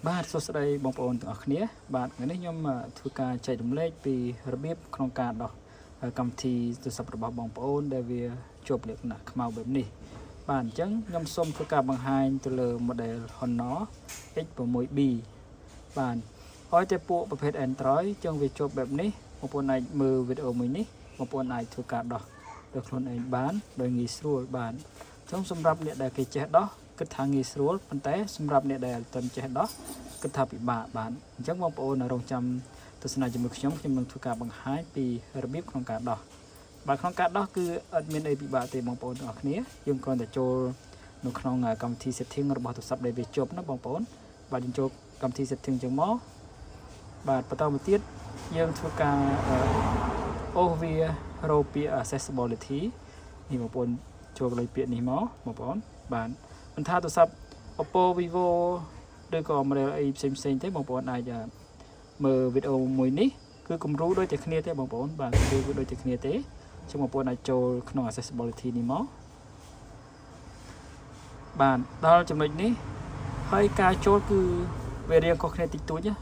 បាទសួស្តីបងប្អូនទាំងអស់គ្នាបាទថ្ងៃនេះខ្ញុំធ្វើការចែករំលែកពីរបៀបក្នុងការដោះកម្មវិធីទូរស័ព្ទរបស់បងប្អូនដែលវាជាប់លក្ខណៈខ្មៅបែបនេះបាទអញ្ចឹងខ្ញុំសូមធ្វើការបង្ហាញទៅលើ model Honor X6B បាទហើយតែពួកប្រភេទ Android អញ្ចឹងវាជាប់បែបនេះបងប្អូនអាចមើលវីដេអូមួយនេះបងប្អូនអាចធ្វើការដោះដោយខ្លួនឯងបានដោយងាយស្រួលបាទអញ្ចឹងសម្រាប់អ្នកដែលគេចេះដោះគិតថាងាយស្រួលប៉ុន្តែសម្រាប់អ្នកដែលមិនទាន់ចេះដោះគិតថាពិបាកបាទអញ្ចឹងបងប្អូនរងចាំទស្សនាជាមួយខ្ញុំនឹងធ្វើការបង្ហាញពីរបៀបក្នុងការដោះបាទក្នុងការដោះគឺអត់មានអីពិបាកទេបងប្អូនទាំងអស់គ្នាយើងគ្រាន់តែចូលនៅក្នុងកម្មវិធី setting របស់ទូរស័ព្ទដែលវាជាប់ណាបងប្អូនបាទយើងចូលកម្មវិធី setting ចឹងមកបាទបន្តមកទៀតយើងធ្វើការអូសវារកពាក្យ accessibility នេះបងប្អូនចូលកន្លែងពាក្យនេះមកបងប្អូនបាទមិនថាទូរស័ព្ទ Oppo Vivo ឬក៏ model អីផ្សេងទេបងប្អូនអាចមើលវីដេអូមួយនេះគឺគំរូដូចតែគ្នាទេបងប្អូនបាទគំរូគឺដូចតែគ្នាទេចឹងបងប្អូនអាចចូលក្នុង accessibility នេះមកបាទដល់ចំណុចនេះហើយការចូលគឺវារៀងខុសគ្នាតិចតួចណា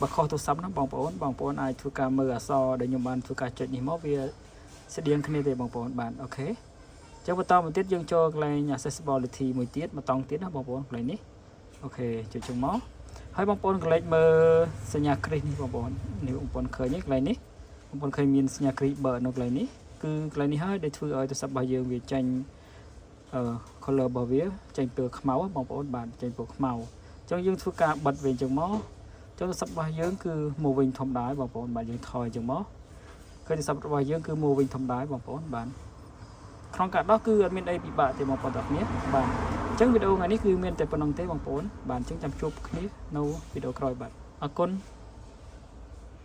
បើខុសទូរស័ព្ទណាបងប្អូនអាចធ្វើការមើលអក្សរដែលខ្ញុំបានធ្វើការចុចនេះមកវាស្តៀងគ្នាទេបងប្អូនបាទអូខេចឹងបន្តមកទៀតយើងចូលកន្លែង accessibility មួយទៀតមកតង់ទៀតណាបងប្អូនកន្លែងនេះអូខេចុចចឹងមកហើយបងប្អូនកន្លែងមើលសញ្ញាគ្រីសនេះបងប្អូននេះបងប្អូនឃើញទេកន្លែងនេះបងប្អូនឃើញមានសញ្ញាគ្រីសបើនៅកន្លែងនេះគឺកន្លែងនេះហើយដែលធ្វើឲ្យទូរស័ព្ទរបស់យើងវាចាញ់color របស់វាចេញពណ៌ខ្មៅបងប្អូនបាទចេញពណ៌ខ្មៅអញ្ចឹងយើងធ្វើការបិទវាអញ្ចឹងមកចុះទូរស័ព្ទរបស់យើងគឺមកវិញធម្មតាបងប្អូនបាទយើងថយអញ្ចឹងមកឃើញទូរស័ព្ទរបស់យើងគឺមកវិញធម្មតាបងប្អូនបាទក្នុងការដោះគឺអត់មានអីពិបាកទេបងប្អូនទាំងគ្នាបាទអញ្ចឹងវីដេអូថ្ងៃនេះគឺមានតែប៉ុណ្្នឹងទេបងប្អូនបាទអញ្ចឹងចាំជួបគ្នានៅវីដេអូក្រោយបាទអរគុណ